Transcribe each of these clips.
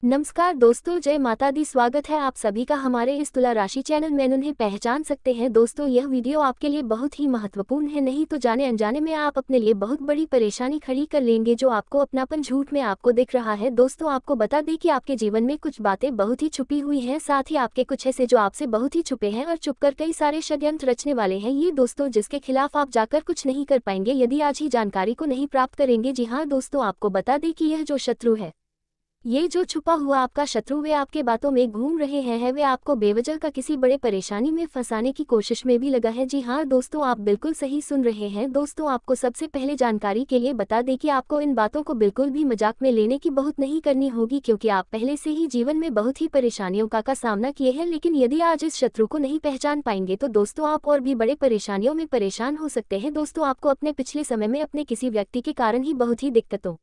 नमस्कार दोस्तों, जय माता दी। स्वागत है आप सभी का हमारे इस तुला राशि चैनल में। उन्हें पहचान सकते हैं दोस्तों, यह वीडियो आपके लिए बहुत ही महत्वपूर्ण है, नहीं तो जाने अनजाने में आप अपने लिए बहुत बड़ी परेशानी खड़ी कर लेंगे जो आपको अपनापन झूठ में आपको दिख रहा है। दोस्तों, आपको बता दें कि आपके जीवन में कुछ बातें बहुत ही छुपी हुई हैं, साथ ही आपके कुछ ऐसे जो आपसे बहुत ही छुपे हैं और छुपकर कई सारे षड्यंत्र रचने वाले हैं ये दोस्तों, जिसके खिलाफ आप जाकर कुछ नहीं कर पाएंगे यदि आज ही जानकारी को नहीं प्राप्त करेंगे। जी हाँ दोस्तों, आपको बता दें कि यह जो शत्रु है, ये जो छुपा हुआ आपका शत्रु, वे आपके बातों में घूम रहे हैं, वे आपको बेवजह का किसी बड़े परेशानी में फंसाने की कोशिश में भी लगा है। जी हाँ दोस्तों, आप बिल्कुल सही सुन रहे हैं। दोस्तों, आपको सबसे पहले जानकारी के लिए बता दें कि आपको इन बातों को बिल्कुल भी मजाक में लेने की बहुत नहीं करनी होगी, क्योंकि आप पहले से ही जीवन में बहुत ही परेशानियों का सामना किए हैं। लेकिन यदि आज इस शत्रु को नहीं पहचान पाएंगे तो दोस्तों आप और भी बड़े परेशानियों में परेशान हो सकते हैं। दोस्तों, आपको अपने पिछले समय में अपने किसी व्यक्ति के कारण ही बहुत ही दिक्कतों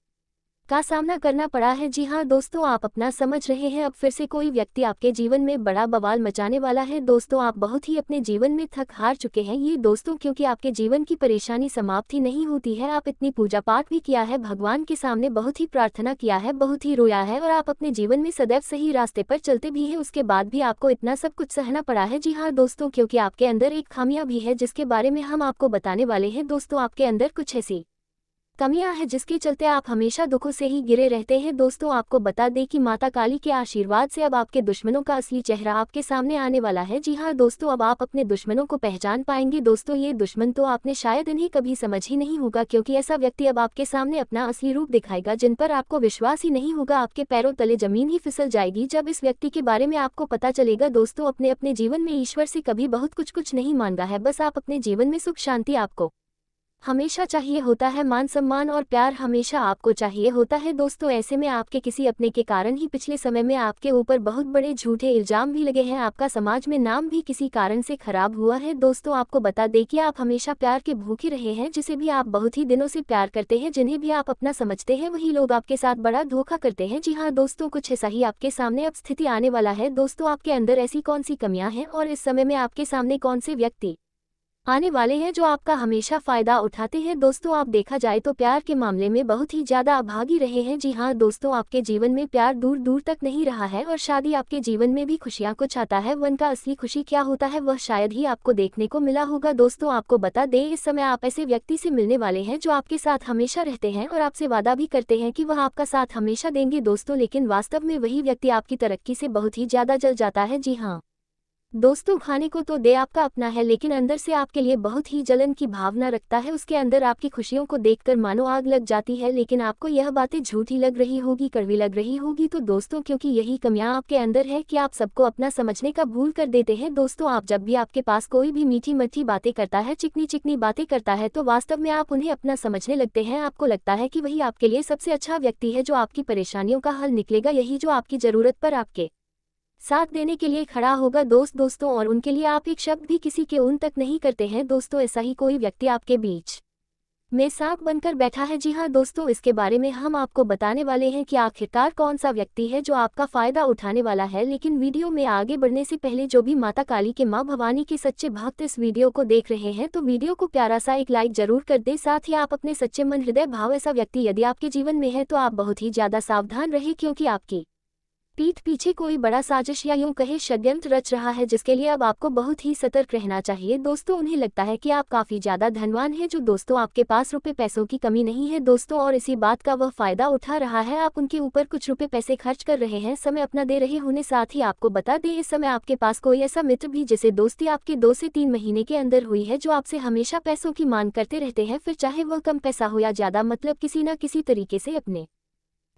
का सामना करना पड़ा है। जी हाँ दोस्तों, आप अपना समझ रहे हैं, अब फिर से कोई व्यक्ति आपके जीवन में बड़ा बवाल मचाने वाला है। दोस्तों, आप बहुत ही अपने जीवन में थक हार चुके हैं ये दोस्तों, क्योंकि आपके जीवन की परेशानी समाप्त ही नहीं होती है। आप इतनी पूजा पाठ भी किया है, भगवान के सामने बहुत ही प्रार्थना किया है, बहुत ही रोया है, और आप अपने जीवन में सदैव सही रास्ते पर चलते भी हैं, उसके बाद भी आपको इतना सब कुछ सहना पड़ा है। जी हाँ दोस्तों, क्योंकि आपके अंदर एक खामियां भी है जिसके बारे में हम आपको बताने वाले हैं। दोस्तों, आपके अंदर कुछ ऐसी कमियां हैं जिसके चलते आप हमेशा दुखों से ही घिरे रहते हैं। दोस्तों, आपको बता दें कि माता काली के आशीर्वाद से अब आपके दुश्मनों का असली चेहरा आपके सामने आने वाला है। जी हाँ दोस्तों, अब आप अपने दुश्मनों को पहचान पाएंगे। दोस्तों, ये दुश्मन तो आपने शायद इन्हें कभी समझ ही नहीं होगा, क्योंकि ऐसा व्यक्ति अब आपके सामने अपना असली रूप दिखाएगा जिन पर आपको विश्वास ही नहीं होगा, आपके पैरों तले जमीन ही फिसल जाएगी जब इस व्यक्ति के बारे में आपको पता चलेगा। दोस्तों, अपने अपने जीवन में ईश्वर से कभी बहुत कुछ नहीं मांगा है, बस आप अपने जीवन में सुख शांति आपको हमेशा चाहिए होता है, मान सम्मान और प्यार हमेशा आपको चाहिए होता है। दोस्तों, ऐसे में आपके किसी अपने के कारण ही पिछले समय में आपके ऊपर बहुत बड़े झूठे इल्जाम भी लगे हैं, आपका समाज में नाम भी किसी कारण से खराब हुआ है। दोस्तों, आपको बता दें कि आप हमेशा प्यार के भूखे रहे हैं, जिसे भी आप बहुत ही दिनों से प्यार करते हैं, जिन्हें भी आप अपना समझते हैं, वही लोग आपके साथ बड़ा धोखा करते हैं। जी हाँ दोस्तों, कुछ ऐसा ही आपके सामने अब स्थिति आने वाला है। दोस्तों, आपके अंदर ऐसी कौन सी कमियां हैं और इस समय में आपके सामने कौन से व्यक्ति आने वाले हैं जो आपका हमेशा फायदा उठाते हैं। दोस्तों, आप देखा जाए तो प्यार के मामले में बहुत ही ज्यादा अभागी रहे हैं। जी हाँ दोस्तों, आपके जीवन में प्यार दूर दूर तक नहीं रहा है और शादी आपके जीवन में भी खुशियां कुछ आता है, वन का असली खुशी क्या होता है वह शायद ही आपको देखने को मिला होगा। दोस्तों, आपको बता दें, इस समय आप ऐसे व्यक्ति से मिलने वाले हैं जो आपके साथ हमेशा रहते हैं और आपसे वादा भी करते हैं कि वह आपका साथ हमेशा देंगे। दोस्तों, लेकिन वास्तव में वही व्यक्ति आपकी तरक्की से बहुत ही ज्यादा जल जाता है। जी हाँ दोस्तों, खाने को तो दे आपका अपना है, लेकिन अंदर से आपके लिए बहुत ही जलन की भावना रखता है। उसके अंदर आपकी खुशियों को देखकर मानो आग लग जाती है, लेकिन आपको यह बातें झूठी लग रही होगी, कड़वी लग रही होगी। तो दोस्तों, क्योंकि यही कमियां आपके अंदर है कि आप सबको अपना समझने का भूल कर देते हैं। दोस्तों, आप जब भी आपके पास कोई भी मीठी मीठी बातें करता है, चिकनी चिकनी बातें करता है, तो वास्तव में आप उन्हें अपना समझने लगते हैं। आपको लगता है कि वही आपके लिए सबसे अच्छा व्यक्ति है जो आपकी परेशानियों का हल निकलेगा, यही जो आपकी जरूरत पर आपके साथ देने के लिए खड़ा होगा। दोस्तों, और उनके लिए आप एक शब्द भी किसी के उन तक नहीं करते हैं। दोस्तों, ऐसा ही कोई व्यक्ति आपके बीच में सांप बनकर बैठा है। जी हाँ दोस्तों, इसके बारे में हम आपको बताने वाले हैं कि आखिरकार कौन सा व्यक्ति है जो आपका फायदा उठाने वाला है। लेकिन वीडियो में आगे बढ़ने से पहले जो भी माता काली के माँ भवानी के सच्चे भक्त इस वीडियो को देख रहे हैं तो वीडियो को प्यारा सा एक लाइक जरूर कर दें। साथ ही आप अपने सच्चे मन हृदय भाव ऐसा व्यक्ति यदि आपके जीवन में है तो आप बहुत ही ज्यादा सावधान रहे, क्योंकि आपकी पीठ पीछे कोई बड़ा साजिश या यूं कहे षड्यंत्र रच रहा है, जिसके लिए अब आपको बहुत ही सतर्क रहना चाहिए। दोस्तों, उन्हें लगता है कि आप काफी ज्यादा धनवान हैं, जो दोस्तों आपके पास रुपए पैसों की कमी नहीं है दोस्तों, और इसी बात का वह फायदा उठा रहा है। आप उनके ऊपर कुछ रुपए पैसे खर्च कर रहे हैं, समय अपना दे रहे होने। साथ ही आपको बता दें, इस समय आपके पास कोई ऐसा मित्र भी जिसे दोस्ती आपके 2 से 3 महीने के अंदर हुई है, जो आपसे हमेशा पैसों की मांग करते रहते हैं, फिर चाहे वह कम पैसा हो या ज्यादा, मतलब किसी न किसी तरीके से अपने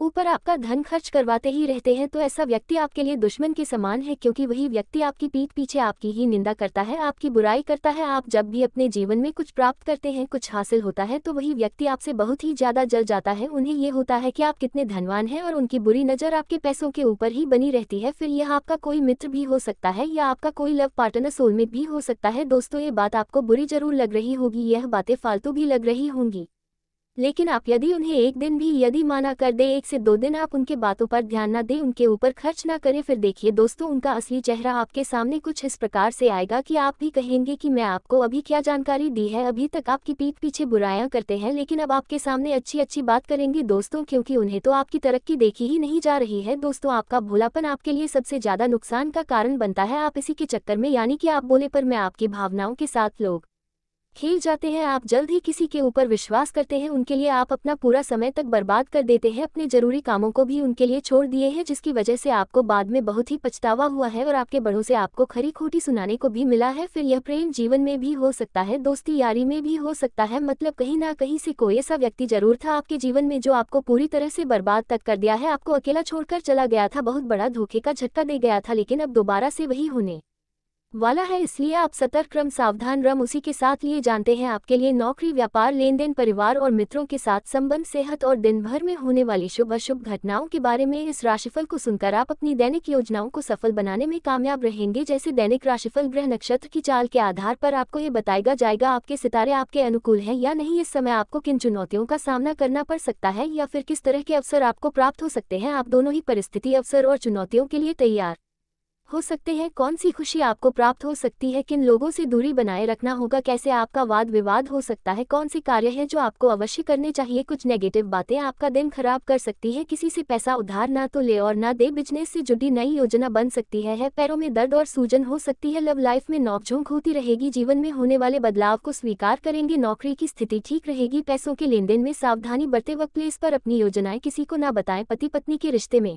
ऊपर आपका धन खर्च करवाते ही रहते हैं। तो ऐसा व्यक्ति आपके लिए दुश्मन के समान है, क्योंकि वही व्यक्ति आपकी पीठ पीछे आपकी ही निंदा करता है, आपकी बुराई करता है। आप जब भी अपने जीवन में कुछ प्राप्त करते हैं, कुछ हासिल होता है, तो वही व्यक्ति आपसे बहुत ही ज्यादा जल जाता है। उन्हें ये होता है कि आप कितने धनवान हैं और उनकी बुरी नजर आपके पैसों के ऊपर ही बनी रहती है। फिर यह आपका कोई मित्र भी हो सकता है या आपका कोई लव पार्टनर, सोलमेट भी हो सकता है। दोस्तों, ये बात आपको बुरी जरूर लग रही होगी, यह बातें फालतू भी लग रही होंगी, लेकिन आप यदि उन्हें एक दिन भी यदि माना कर दे, 1 से 2 दिन आप उनके बातों पर ध्यान न दें, उनके ऊपर खर्च ना करें, फिर देखिए दोस्तों उनका असली चेहरा आपके सामने कुछ इस प्रकार से आएगा कि आप भी कहेंगे कि मैं आपको अभी क्या जानकारी दी है, अभी तक आपकी पीठ पीछे बुराइयां करते हैं लेकिन अब आपके सामने अच्छी अच्छी बात करेंगे दोस्तों, क्योंकि उन्हें तो आपकी तरक्की देखी ही नहीं जा रही है। दोस्तों आपका भोलापन आपके लिए सबसे ज्यादा नुकसान का कारण बनता है, आप इसी के चक्कर में यानी कि आप बोले पर मैं आपकी भावनाओं के साथ लोग खेल जाते हैं, आप जल्द ही किसी के ऊपर विश्वास करते हैं, उनके लिए आप अपना पूरा समय तक बर्बाद कर देते हैं, अपने जरूरी कामों को भी उनके लिए छोड़ दिए हैं, जिसकी वजह से आपको बाद में बहुत ही पछतावा हुआ है और आपके बड़ों से आपको खरी खोटी सुनाने को भी मिला है। फिर यह प्रेम जीवन में भी हो सकता है, दोस्ती यारी में भी हो सकता है, मतलब कहीं ना कहीं से कोई ऐसा व्यक्ति जरूर था आपके जीवन में जो आपको पूरी तरह से बर्बाद तक कर दिया है, आपको अकेला छोड़कर चला गया था, बहुत बड़ा धोखे का झटका दे गया था, लेकिन अब दोबारा से वही होने वाला है, इसलिए आप सतर्क रम सावधान रम उसी के साथ लिए जानते हैं आपके लिए नौकरी, व्यापार, लेन देन, परिवार और मित्रों के साथ संबंध, सेहत और दिन भर में होने वाली शुभ अशुभ घटनाओं के बारे में इस राशिफल को सुनकर आप अपनी दैनिक योजनाओं को सफल बनाने में कामयाब रहेंगे। जैसे दैनिक राशिफल ग्रह नक्षत्र की चाल के आधार पर आपको ये बताएगा जाएगा आपके सितारे आपके अनुकूल हैं या नहीं, इस समय आपको किन चुनौतियों का सामना करना पड़ सकता है या फिर किस तरह के अवसर आपको प्राप्त हो सकते हैं। आप दोनों ही परिस्थिति, अवसर और चुनौतियों के लिए तैयार हो सकते हैं। कौन सी खुशी आपको प्राप्त हो सकती है, किन लोगों से दूरी बनाए रखना होगा, कैसे आपका वाद विवाद हो सकता है, कौन सी कार्य है जो आपको अवश्य करने चाहिए, कुछ नेगेटिव बातें आपका दिन खराब कर सकती है, किसी से पैसा उधार ना तो ले और ना दे, बिजनेस से जुड़ी नई योजना बन सकती है, पैरों में दर्द और सूजन हो सकती है, लव लाइफ में नोकझोंक होती रहेगी, जीवन में होने वाले बदलाव को स्वीकार करेंगे, नौकरी की स्थिति ठीक रहेगी, पैसों के लेन देन में सावधानी बरते, वर्क प्लेस पर अपनी योजनाएं किसी को ना बताएं, पति पत्नी के रिश्ते में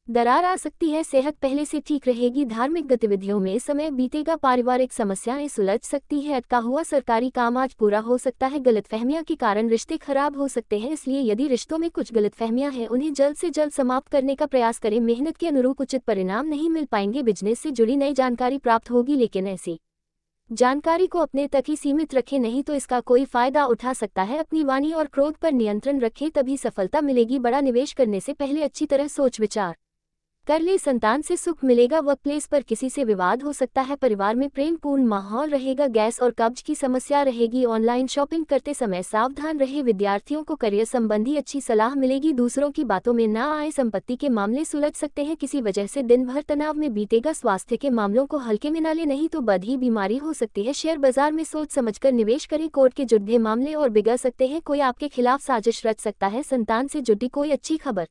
दरार आ सकती है, सेहत पहले से ठीक रहेगी, धार्मिक गतिविधियों में समय बीतेगा, पारिवारिक समस्याएं सुलझ सकती है, अटका हुआ सरकारी काम आज पूरा हो सकता है, गलतफहमियां के कारण रिश्ते खराब हो सकते हैं, इसलिए यदि रिश्तों में कुछ गलतफहमियां हैं उन्हें जल्द से जल्द समाप्त करने का प्रयास करें, मेहनत के अनुरूप उचित परिणाम नहीं मिल पाएंगे, बिजनेस से जुड़ी नई जानकारी प्राप्त होगी, लेकिन ऐसी जानकारी को अपने तक ही सीमित रखें, नहीं तो इसका कोई फायदा उठा सकता है, अपनी वाणी और क्रोध पर नियंत्रण रखें तभी सफलता मिलेगी, बड़ा निवेश करने से पहले अच्छी तरह सोच विचार कर ले, संतान से सुख मिलेगा, वर्क प्लेस पर किसी से विवाद हो सकता है, परिवार में प्रेम पूर्ण माहौल रहेगा, गैस और कब्ज की समस्या रहेगी, ऑनलाइन शॉपिंग करते समय सावधान रहे, विद्यार्थियों को करियर संबंधी अच्छी सलाह मिलेगी, दूसरों की बातों में ना आए, संपत्ति के मामले सुलझ सकते हैं, किसी वजह से दिन भर तनाव में बीतेगा, स्वास्थ्य के मामलों को हल्के में ना ले, नहीं तो बड़ी बीमारी हो सकती है, शेयर बाजार में सोच समझकर निवेश करें, कोर्ट के जुड़े मामले और बिगड़ सकते हैं, कोई आपके खिलाफ साजिश रच सकता है, संतान से जुड़ी कोई अच्छी खबर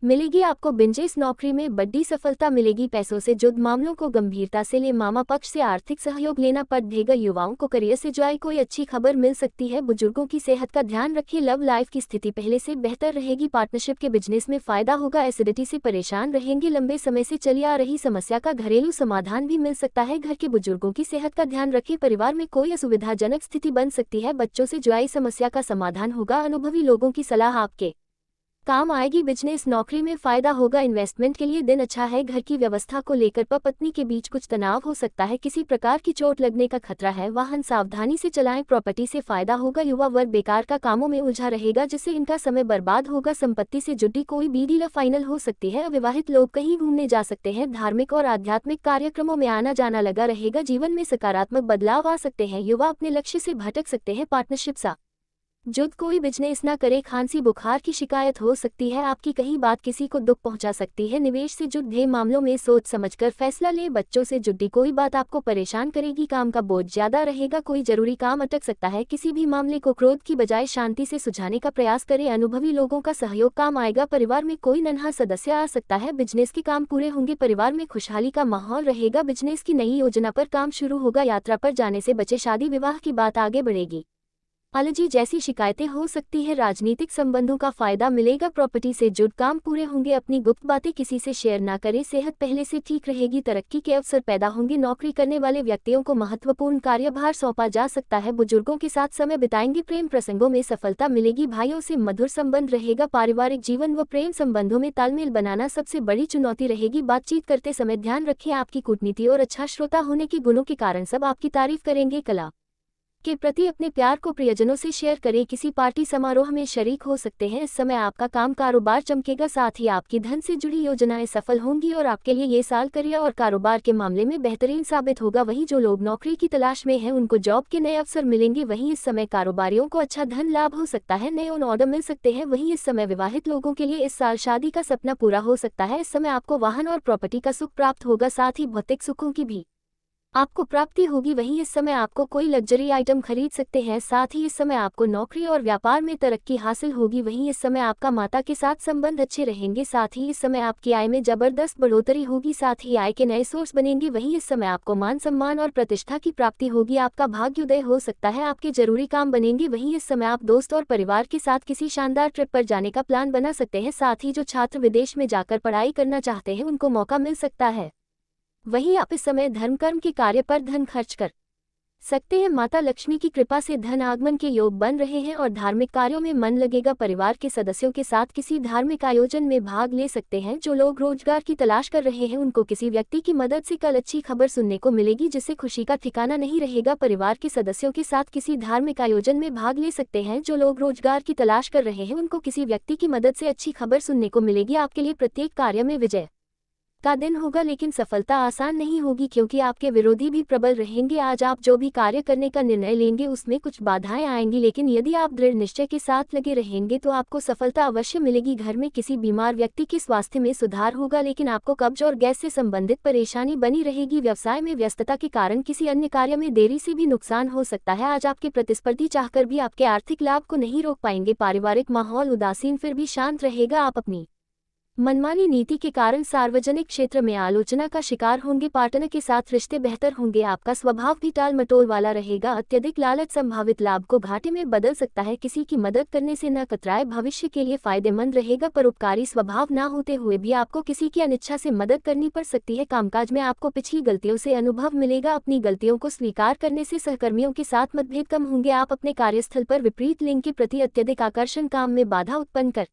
मिलेगी, आपको बिजनेस नौकरी में बड़ी सफलता मिलेगी, पैसों से जुड़े मामलों को गंभीरता से ले, मामा पक्ष से आर्थिक सहयोग लेना पड़ेगा, युवाओं को करियर से जुड़ी कोई अच्छी खबर मिल सकती है, बुजुर्गों की सेहत का ध्यान रखिए, लव लाइफ की स्थिति पहले से बेहतर रहेगी, पार्टनरशिप के बिजनेस में फायदा होगा, एसिडिटी से परेशान रहेंगे, लंबे समय से चली आ रही समस्या का घरेलू समाधान भी मिल सकता है, घर के बुजुर्गों की सेहत का ध्यान रखें, परिवार में कोई असुविधाजनक स्थिति बन सकती है, बच्चों से जुड़ी समस्या का समाधान होगा, अनुभवी लोगों की सलाह आपके काम आएगी, बिजनेस नौकरी में फायदा होगा, इन्वेस्टमेंट के लिए दिन अच्छा है, घर की व्यवस्था को लेकर पत्नी के बीच कुछ तनाव हो सकता है, किसी प्रकार की चोट लगने का खतरा है, वाहन सावधानी से चलाएं, प्रॉपर्टी से फायदा होगा, युवा वर्ग बेकार का कामों में उलझा रहेगा जिससे इनका समय बर्बाद होगा, संपत्ति से जुड़ी कोई डील फाइनल हो सकती है, अविवाहित लोग कहीं घूमने जा सकते हैं, धार्मिक और आध्यात्मिक कार्यक्रमों में आना जाना लगा रहेगा, जीवन में सकारात्मक बदलाव आ सकते हैं, युवा अपने लक्ष्य से भटक सकते हैं, पार्टनरशिप सा जुद कोई बिजनेस ना करे, खांसी बुखार की शिकायत हो सकती है, आपकी कहीं बात किसी को दुख पहुंचा सकती है, निवेश से जुड़े मामलों में सोच समझकर फैसला ले, बच्चों से जुड़ी कोई बात आपको परेशान करेगी, काम का बोझ ज्यादा रहेगा, कोई जरूरी काम अटक सकता है, किसी भी मामले को क्रोध की बजाय शांति से सुलझाने का प्रयास करें, अनुभवी लोगों का सहयोग काम आएगा, परिवार में कोई नन्हा सदस्य आ सकता है, बिजनेस के काम पूरे होंगे, परिवार में खुशहाली का माहौल रहेगा, बिजनेस की नई योजना पर काम शुरू होगा, यात्रा पर जाने से बचे, शादी विवाह की बात आगे बढ़ेगी, एलर्जी जैसी शिकायतें हो सकती है, राजनीतिक संबंधों का फायदा मिलेगा, प्रॉपर्टी से जुड़ काम पूरे होंगे, अपनी गुप्त बातें किसी से शेयर ना करें, सेहत पहले से ठीक रहेगी, तरक्की के अवसर पैदा होंगे, नौकरी करने वाले व्यक्तियों को महत्वपूर्ण कार्यभार सौंपा जा सकता है, बुजुर्गों के साथ समय बिताएंगे, प्रेम प्रसंगों में सफलता मिलेगी, भाइयों से मधुर संबंध रहेगा, पारिवारिक जीवन व प्रेम संबंधों में तालमेल बनाना सबसे बड़ी चुनौती रहेगी, बातचीत करते समय ध्यान रखें, आपकी कूटनीति और अच्छा श्रोता होने के गुणों के कारण सब आपकी तारीफ करेंगे, कला के प्रति अपने प्यार को प्रियजनों से शेयर करें। किसी पार्टी समारोह में शरीक हो सकते हैं। इस समय आपका काम कारोबार चमकेगा, साथ ही आपकी धन से जुड़ी योजनाएं सफल होंगी और आपके लिए ये साल करियर और कारोबार के मामले में बेहतरीन साबित होगा। वहीं जो लोग नौकरी की तलाश में हैं उनको जॉब के नए अवसर मिलेंगे। वहीं इस समय कारोबारियों को अच्छा धन लाभ हो सकता है, नए ऑर्डर मिल सकते हैं। वहीं इस समय विवाहित लोगों के लिए इस साल शादी का सपना पूरा हो सकता है। इस समय आपको वाहन और प्रॉपर्टी का सुख प्राप्त होगा, साथ ही भौतिक सुखों की भी आपको प्राप्ति होगी। वहीं इस समय आपको कोई लग्जरी आइटम खरीद सकते हैं, साथ ही इस समय आपको नौकरी और व्यापार में तरक्की हासिल होगी। वहीं इस समय आपका माता के साथ संबंध अच्छे रहेंगे, साथ ही इस समय आपकी आय में जबरदस्त बढ़ोतरी होगी, साथ ही आय के नए सोर्स बनेंगे। वहीं इस समय आपको मान सम्मान और प्रतिष्ठा की प्राप्ति होगी, आपका भाग्योदय हो सकता है, आपके जरूरी काम बनेंगे। वहीं इस समय आप दोस्त और परिवार के साथ किसी शानदार ट्रिप पर जाने का प्लान बना सकते हैं, साथ ही जो छात्र विदेश में जाकर पढ़ाई करना चाहते हैं उनको मौका मिल सकता है। वहीं आप इस समय धर्म कर्म के कार्य पर धन खर्च कर सकते हैं। माता लक्ष्मी की कृपा से धन आगमन के योग बन रहे हैं और धार्मिक कार्यों में मन लगेगा। परिवार के सदस्यों के साथ किसी धार्मिक आयोजन में भाग ले सकते हैं। जो लोग रोजगार की तलाश कर रहे हैं उनको किसी व्यक्ति की मदद से कल अच्छी खबर सुनने को मिलेगी, जिससे खुशी का ठिकाना नहीं रहेगा। परिवार के सदस्यों के साथ किसी धार्मिक आयोजन में भाग ले सकते हैं। जो लोग रोजगार की तलाश कर रहे हैं उनको किसी व्यक्ति की मदद से अच्छी खबर सुनने को मिलेगी। आपके लिए प्रत्येक कार्य में विजय का दिन होगा, लेकिन सफलता आसान नहीं होगी क्योंकि आपके विरोधी भी प्रबल रहेंगे। आज आप जो भी कार्य करने का निर्णय लेंगे उसमें कुछ बाधाएं आएंगी, लेकिन यदि आप दृढ़ निश्चय के साथ लगे रहेंगे तो आपको सफलता अवश्य मिलेगी। घर में किसी बीमार व्यक्ति के स्वास्थ्य में सुधार होगा, लेकिन आपको कब्ज और गैस से संबंधित परेशानी बनी रहेगी। व्यवसाय में व्यस्तता के कारण किसी अन्य कार्य में देरी से भी नुकसान हो सकता है। आज आपके प्रतिस्पर्धी चाहकर भी आपके आर्थिक लाभ को नहीं रोक पाएंगे। पारिवारिक माहौल उदासीन फिर भी शांत रहेगा। आप अपनी मनमानी नीति के कारण सार्वजनिक क्षेत्र में आलोचना का शिकार होंगे। पार्टनर के साथ रिश्ते बेहतर होंगे। आपका स्वभाव भी टाल मटोल वाला रहेगा। अत्यधिक लालच संभावित लाभ को घाटे में बदल सकता है। किसी की मदद करने से न कतराए, भविष्य के लिए फायदेमंद रहेगा। परोपकारी स्वभाव न होते हुए भी आपको किसी की अनिच्छा से मदद करनी पड़ सकती है। कामकाज में आपको पिछली गलतियों से अनुभव मिलेगा। अपनी गलतियों को स्वीकार करने से सहकर्मियों के साथ मतभेद कम होंगे। आप अपने कार्यस्थल पर विपरीत लिंग के प्रति अत्यधिक आकर्षण काम में बाधा उत्पन्न कर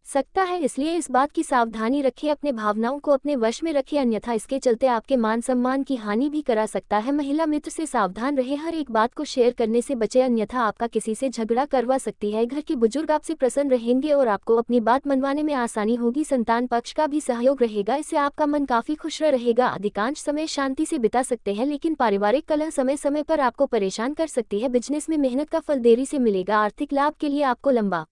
सकता है, इसलिए इस बात की सावधानी रखें। अपने भावनाओं को अपने वश में रखें, अन्यथा इसके चलते आपके मान सम्मान की हानि भी करा सकता है। महिला मित्र से सावधान रहे, हर एक बात को शेयर करने से बचे, अन्यथा आपका किसी से झगड़ा करवा सकती है। घर के बुजुर्ग आपसे प्रसन्न रहेंगे और आपको अपनी बात मनवाने में आसानी होगी। संतान पक्ष का भी सहयोग रहेगा, इससे आपका मन काफी खुश रहेगा। अधिकांश समय शांति से बिता सकते हैं, लेकिन पारिवारिक कलह समय समय पर आपको परेशान कर सकती है। बिजनेस में मेहनत का फल देरी से मिलेगा। आर्थिक लाभ के लिए आपको लंबा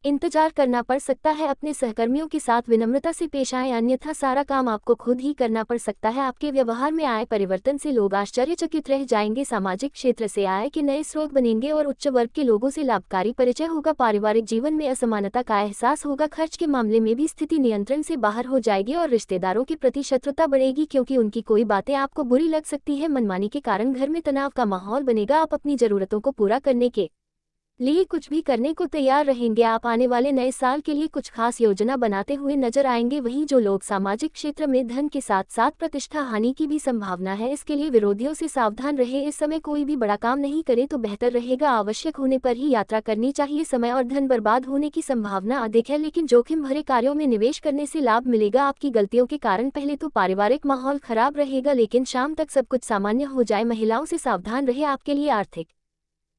इंतजार करना पड़ सकता है। अपने सहकर्मियों के साथ विनम्रता से पेश आएं, अन्यथा सारा काम आपको खुद ही करना पड़ सकता है। आपके व्यवहार में आए परिवर्तन से लोग आश्चर्यचकित रह जाएंगे। सामाजिक क्षेत्र से आय के नए स्रोत बनेंगे और उच्च वर्ग के लोगों से लाभकारी परिचय होगा। पारिवारिक जीवन में असमानता का एहसास होगा। खर्च के मामले में भी स्थिति नियंत्रण से बाहर हो जाएगी और रिश्तेदारों के प्रति शत्रुता बढ़ेगी क्योंकि उनकी कोई बातें आपको बुरी लग सकती है। मनमानी के कारण घर में तनाव का माहौल बनेगा। आप अपनी जरूरतों को पूरा करने के लिए कुछ भी करने को तैयार रहेंगे। आप आने वाले नए साल के लिए कुछ खास योजना बनाते हुए नजर आएंगे। वहीं जो लोग सामाजिक क्षेत्र में धन के साथ साथ प्रतिष्ठा हानि की भी संभावना है, इसके लिए विरोधियों से सावधान रहे। इस समय कोई भी बड़ा काम नहीं करे तो बेहतर रहेगा। आवश्यक होने पर ही यात्रा करनी चाहिए। समय और धन बर्बाद होने की संभावना अधिक है, लेकिन जोखिम भरे कार्यों में निवेश करने से लाभ मिलेगा। आपकी गलतियों के कारण पहले तो पारिवारिक माहौल खराब रहेगा, लेकिन शाम तक सब कुछ सामान्य हो जाए। महिलाओं से सावधान रहे, आपके लिए आर्थिक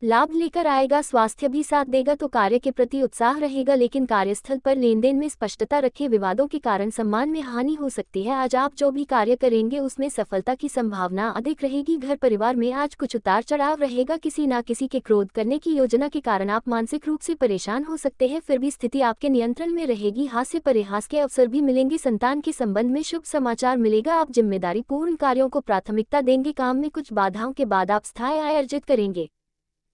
लाभ लेकर आएगा। स्वास्थ्य भी साथ देगा तो कार्य के प्रति उत्साह रहेगा, लेकिन कार्यस्थल पर लेनदेन में स्पष्टता रखें। विवादों के कारण सम्मान में हानि हो सकती है। आज आप जो भी कार्य करेंगे उसमें सफलता की संभावना अधिक रहेगी। घर परिवार में आज कुछ उतार चढ़ाव रहेगा। किसी न किसी के क्रोध करने की योजना के कारण आप मानसिक रूप से परेशान हो सकते हैं, फिर भी स्थिति आपके नियंत्रण में रहेगी। हास्य परिहास के अवसर भी मिलेंगे। संतान के संबंध में शुभ समाचार मिलेगा। आप जिम्मेदारी पूर्ण कार्यों को प्राथमिकता देंगे। काम में कुछ बाधाओं के बाद आप स्थायी आय अर्जित करेंगे।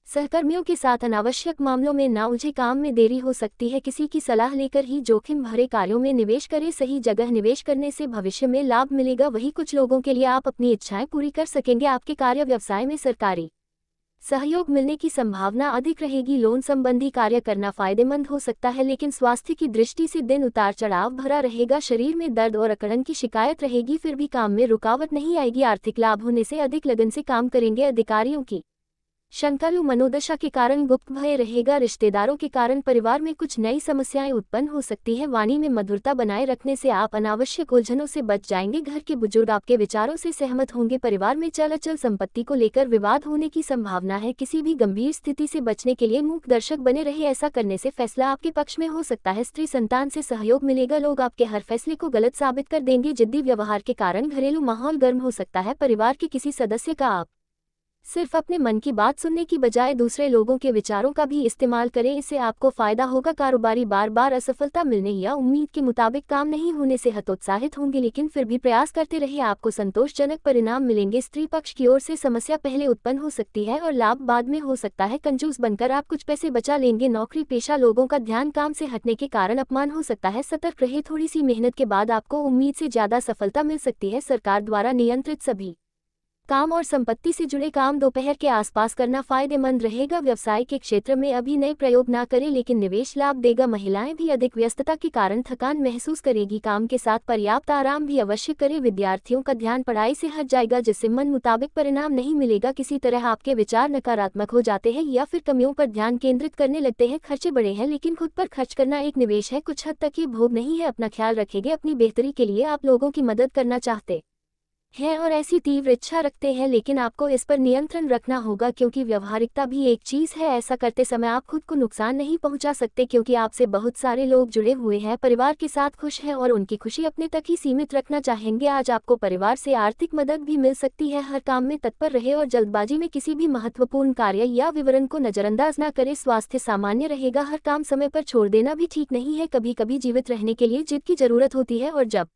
सहकर्मियों के साथ अनावश्यक मामलों में ना उलझे, काम में देरी हो सकती है। किसी की सलाह लेकर ही जोखिम भरे कार्यों में निवेश करें। सही जगह निवेश करने से भविष्य में लाभ मिलेगा। वही कुछ लोगों के लिए आप अपनी इच्छाएं पूरी कर सकेंगे। आपके कार्य व्यवसाय में सरकारी सहयोग मिलने की संभावना अधिक रहेगी। लोन संबंधी कार्य करना फायदेमंद हो सकता है, लेकिन स्वास्थ्य की दृष्टि से दिन उतार चढ़ाव भरा रहेगा। शरीर में दर्द और अकड़न की शिकायत रहेगी, फिर भी काम में रुकावट नहीं आएगी। आर्थिक लाभ होने से अधिक लगन से काम करेंगे। अधिकारियों की शंकालु मनोदशा के कारण गुप्त भय रहेगा। रिश्तेदारों के कारण परिवार में कुछ नई समस्याएं उत्पन्न हो सकती है। वाणी में मधुरता बनाए रखने से आप अनावश्यक उलझनों से बच जाएंगे। घर के बुजुर्ग आपके विचारों से सहमत होंगे। परिवार में चल अचल संपत्ति को लेकर विवाद होने की संभावना है। किसी भी गंभीर स्थिति से बचने के लिए मूक दर्शक बने रहे, ऐसा करने से फैसला आपके पक्ष में हो सकता है। स्त्री संतान से सहयोग मिलेगा। लोग आपके हर फैसले को गलत साबित कर देंगे। जिद्दी व्यवहार के कारण घरेलू माहौल गर्म हो सकता है। परिवार के किसी सदस्य का आप सिर्फ अपने मन की बात सुनने की बजाय दूसरे लोगों के विचारों का भी इस्तेमाल करें, इससे आपको फायदा होगा। कारोबारी बार बार असफलता मिलने या उम्मीद के मुताबिक काम नहीं होने से हतोत्साहित होंगे, लेकिन फिर भी प्रयास करते रहे, आपको संतोषजनक परिणाम मिलेंगे। स्त्री पक्ष की ओर से समस्या पहले उत्पन्न हो सकती है और लाभ बाद में हो सकता है। कंजूस बनकर आप कुछ पैसे बचा लेंगे। नौकरी पेशा लोगों का ध्यान काम से हटने के कारण अपमान हो सकता है। सतर्क रहे, थोड़ी सी मेहनत के बाद आपको उम्मीद से ज्यादा सफलता मिल सकती है। सरकार द्वारा नियंत्रित सभी काम और संपत्ति से जुड़े काम दोपहर के आसपास करना फायदेमंद रहेगा। व्यवसाय के क्षेत्र में अभी नए प्रयोग ना करें, लेकिन निवेश लाभ देगा। महिलाएं भी अधिक व्यस्तता के कारण थकान महसूस करेगी। काम के साथ पर्याप्त आराम भी अवश्य करें। विद्यार्थियों का ध्यान पढ़ाई से हट जाएगा, जिससे मन मुताबिक परिणाम नहीं मिलेगा। किसी तरह आपके विचार नकारात्मक हो जाते हैं या फिर कमियों पर ध्यान केंद्रित करने लगते हैं। खर्चे बड़े हैं, लेकिन खुद पर खर्च करना एक निवेश है। कुछ हद तक ये भोग नहीं है। अपना ख्याल रखेंगे। अपनी बेहतरी के लिए आप लोगों की मदद करना चाहते हैं और ऐसी तीव्र इच्छा रखते हैं, लेकिन आपको इस पर नियंत्रण रखना होगा, क्योंकि व्यवहारिकता भी एक चीज है। ऐसा करते समय आप खुद को नुकसान नहीं पहुंचा सकते, क्योंकि आपसे बहुत सारे लोग जुड़े हुए हैं, परिवार के साथ खुश हैं और उनकी खुशी अपने तक ही सीमित रखना चाहेंगे। आज आपको परिवार से आर्थिक मदद भी मिल सकती है। हर काम में तत्पर रहे और जल्दबाजी में किसी भी महत्वपूर्ण कार्य या विवरण को नजरअंदाज न करें। स्वास्थ्य सामान्य रहेगा। हर काम समय पर छोड़ देना भी ठीक नहीं है। कभी कभी जीवित रहने के लिए जिद की जरूरत होती है, और जब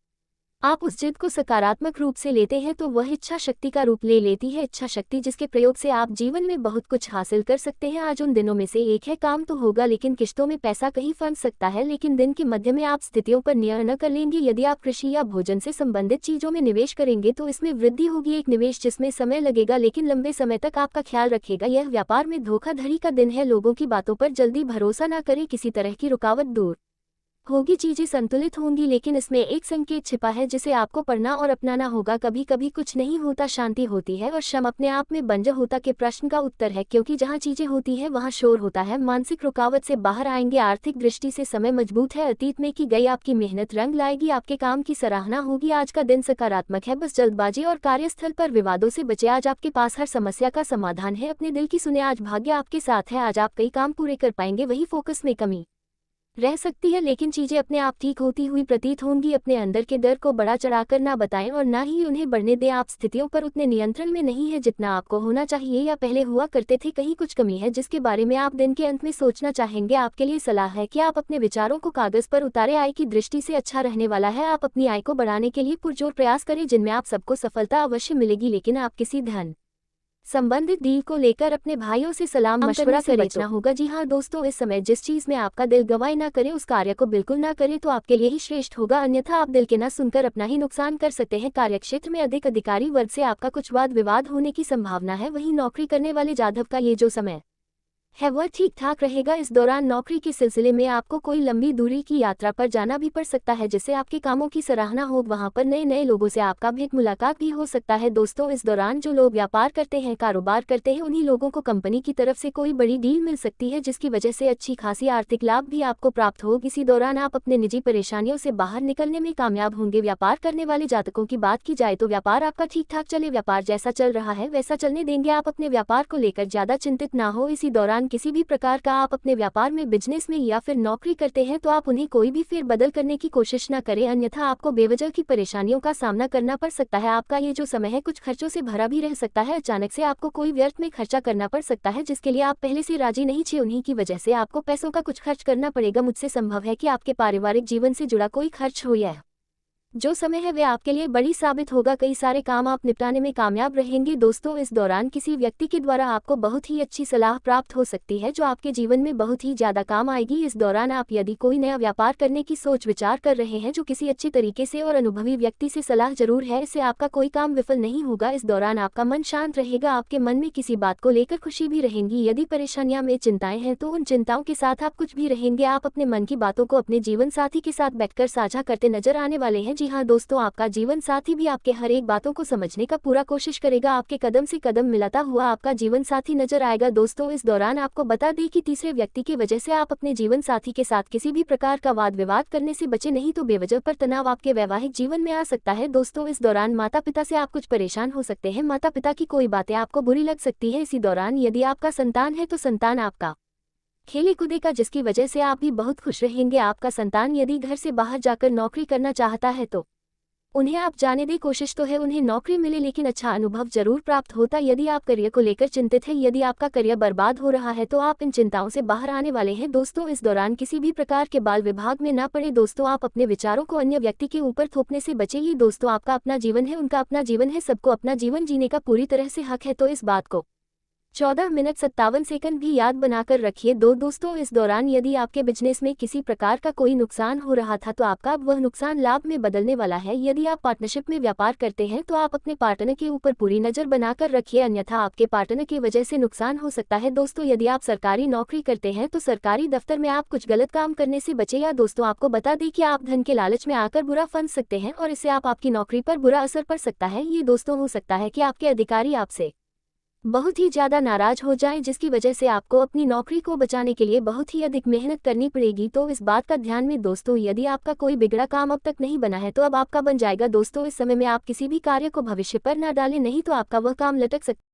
आप उस जिद को सकारात्मक रूप से लेते हैं तो वह इच्छा शक्ति का रूप ले लेती है। इच्छा शक्ति जिसके प्रयोग से आप जीवन में बहुत कुछ हासिल कर सकते हैं। आज उन दिनों में से एक है। काम तो होगा, लेकिन किश्तों में पैसा कहीं फंस सकता है, लेकिन दिन के मध्य में आप स्थितियों पर नियंत्रण कर लेंगे। यदि आप कृषि या भोजन से संबंधित चीजों में निवेश करेंगे तो इसमें वृद्धि होगी। एक निवेश जिसमें समय लगेगा, लेकिन लंबे समय तक आपका ख्याल रखेगा। यह व्यापार में धोखाधड़ी का दिन है। लोगों की बातों पर जल्दी भरोसा न करें। किसी तरह की रुकावट दूर होगी, चीजें संतुलित होंगी, लेकिन इसमें एक संकेत छिपा है जिसे आपको पढ़ना और अपनाना होगा। कभी कभी कुछ नहीं होता, शांति होती है और श्रम अपने आप में बंजर होता के प्रश्न का उत्तर है, क्योंकि जहां चीजें होती है वहां शोर होता है। मानसिक रुकावट से बाहर आएंगे। आर्थिक दृष्टि से समय मजबूत है। अतीत में की गई आपकी मेहनत रंग लाएगी। आपके काम की सराहना होगी। आज का दिन सकारात्मक है। बस जल्दबाजी और कार्यस्थल पर विवादों से बचे। आज आपके पास हर समस्या का समाधान है। अपने दिल की सुने। आज भाग्य आपके साथ है। आज आप कई काम पूरे कर पाएंगे। वही फोकस में कमी रह सकती है, लेकिन चीजें अपने आप ठीक होती हुई प्रतीत होंगी। अपने अंदर के डर को बड़ा चढ़ाकर ना बताएं और ना ही उन्हें बढ़ने दें। आप स्थितियों पर उतने नियंत्रण में नहीं है जितना आपको होना चाहिए या पहले हुआ करते थे। कहीं कुछ कमी है जिसके बारे में आप दिन के अंत में सोचना चाहेंगे। आपके लिए सलाह है कि आप अपने विचारों को कागज पर उतारे। आय की दृष्टि से अच्छा रहने वाला है। आप अपनी आय को बढ़ाने के लिए पुरजोर प्रयास करें, जिनमें आप सबको सफलता अवश्य मिलेगी, लेकिन आप किसी धन संबंधित डील को लेकर अपने भाइयों से सलाह मशवरा से बचना होगा। जी हाँ दोस्तों, इस समय जिस चीज में आपका दिल गवाए ना करे, उस कार्य को बिल्कुल ना करें तो आपके लिए ही श्रेष्ठ होगा, अन्यथा आप दिल के ना सुनकर अपना ही नुकसान कर सकते हैं। कार्यक्षेत्र में अधिक अधिकारी वर्ग से आपका कुछ वाद विवाद होने की संभावना है। वहीं नौकरी करने वाले जाधव का ये जो समय है वह ठीक ठाक रहेगा। इस दौरान नौकरी के सिलसिले में आपको कोई लंबी दूरी की यात्रा पर जाना भी पड़ सकता है, जिससे आपके कामों की सराहना हो। वहां पर नए नए लोगों से आपका भेंट मुलाकात भी हो सकता है। दोस्तों, इस दौरान जो लोग व्यापार करते हैं, कारोबार करते हैं, उन्हीं लोगों को कंपनी की तरफ से कोई बड़ी डील मिल सकती है, जिसकी वजह से अच्छी खासी आर्थिक लाभ भी आपको प्राप्त हो। इसी दौरान आप अपने निजी परेशानियों से बाहर निकलने में कामयाब होंगे। व्यापार करने वाले जातकों की बात की जाए तो व्यापार आपका ठीक ठाक चले। व्यापार जैसा चल रहा है वैसा चलने देंगे। आप अपने व्यापार को लेकर ज्यादा चिंतित ना हो। इसी दौरान किसी भी प्रकार का आप अपने व्यापार में, बिजनेस में या फिर नौकरी करते हैं तो आप उन्हें कोई भी फेरबदल करने की कोशिश न करें, अन्यथा आपको बेवजह की परेशानियों का सामना करना पड़ सकता है। आपका ये जो समय है कुछ खर्चों से भरा भी रह सकता है। अचानक से आपको कोई व्यर्थ में खर्चा करना पड़ सकता है जिसके लिए आप पहले से राजी नहीं थे। उन्हीं की वजह से आपको पैसों का कुछ खर्च करना पड़ेगा। मुझसे संभव है कि आपके पारिवारिक जीवन से जुड़ा कोई खर्च हो। या जो समय है वह आपके लिए बड़ी साबित होगा। कई सारे काम आप निपटाने में कामयाब रहेंगे। दोस्तों, इस दौरान किसी व्यक्ति के द्वारा आपको बहुत ही अच्छी सलाह प्राप्त हो सकती है जो आपके जीवन में बहुत ही ज्यादा काम आएगी। इस दौरान आप यदि कोई नया व्यापार करने की सोच विचार कर रहे हैं जो किसी अच्छी तरीके से और अनुभवी व्यक्ति से सलाह जरूर है, इससे आपका कोई काम विफल नहीं होगा। इस दौरान आपका मन शांत रहेगा। आपके मन में किसी बात को लेकर खुशी भी रहेंगी। यदि परेशानियां में चिंताएं हैं तो उन चिंताओं के साथ आप कुछ भी रहेंगे। आप अपने मन की बातों को अपने जीवन साथी के साथ बैठकर साझा करते नजर आने वाले हैं। जी हाँ दोस्तों, आपका जीवन साथी भी आपके हर एक बातों को समझने का पूरा कोशिश करेगा। आपके कदम से कदम मिलाता हुआ आपका जीवन साथी नजर आएगा। दोस्तों, इस दौरान आपको बता दें कि तीसरे व्यक्ति की वजह से आप अपने जीवन साथी के साथ किसी भी प्रकार का वाद विवाद करने से बचे, नहीं तो बेवजह पर तनाव आपके वैवाहिक जीवन में आ सकता है। दोस्तों, इस दौरान माता पिता से आप कुछ परेशान हो सकते हैं। माता पिता की कोई बातें आपको बुरी लग सकती है। इसी दौरान यदि आपका संतान है तो संतान आपका खेले कूदेगा, जिसकी वजह से आप भी बहुत खुश रहेंगे। आपका संतान यदि घर से बाहर जाकर नौकरी करना चाहता है तो उन्हें आप जाने दें, कोशिश तो है उन्हें नौकरी मिले, लेकिन अच्छा अनुभव जरूर प्राप्त होता। यदि आप करियर को लेकर चिंतित हैं, यदि आपका करियर बर्बाद हो रहा है तो आप इन चिंताओं से बाहर आने वाले हैं। दोस्तों, इस दौरान किसी भी प्रकार के बाल विभाग में ना पड़े। दोस्तों, आप अपने विचारों को अन्य व्यक्ति के ऊपर थोपने से बचें। ये दोस्तों आपका अपना जीवन है, उनका अपना जीवन है, सबको अपना जीवन जीने का पूरी तरह से हक है, तो इस बात को 14 मिनट 57 सेकंड भी याद बनाकर रखिए। दोस्तों, इस दौरान यदि आपके बिजनेस में किसी प्रकार का कोई नुकसान हो रहा था तो आपका अब वह नुकसान लाभ में बदलने वाला है। यदि आप पार्टनरशिप में व्यापार करते हैं तो आप अपने पार्टनर के ऊपर पूरी नज़र बनाकर रखिए, अन्यथा आपके पार्टनर की वजह से नुकसान हो सकता है। दोस्तों, यदि आप सरकारी नौकरी करते हैं तो सरकारी दफ्तर में आप कुछ गलत काम करने से बचे। या दोस्तों, आपको बता दें कि आप धन के लालच में आकर बुरा फंस सकते हैं और इससे आपकी नौकरी पर बुरा असर पड़ सकता है। ये दोस्तों हो सकता है कि आपके अधिकारी आपसे बहुत ही ज़्यादा नाराज हो जाएं, जिसकी वजह से आपको अपनी नौकरी को बचाने के लिए बहुत ही अधिक मेहनत करनी पड़ेगी। तो इस बात का ध्यान में दोस्तों, यदि आपका कोई बिगड़ा काम अब तक नहीं बना है तो अब आपका बन जाएगा। दोस्तों, इस समय में आप किसी भी कार्य को भविष्य पर ना डालें, नहीं तो आपका वह काम लटक सकता है।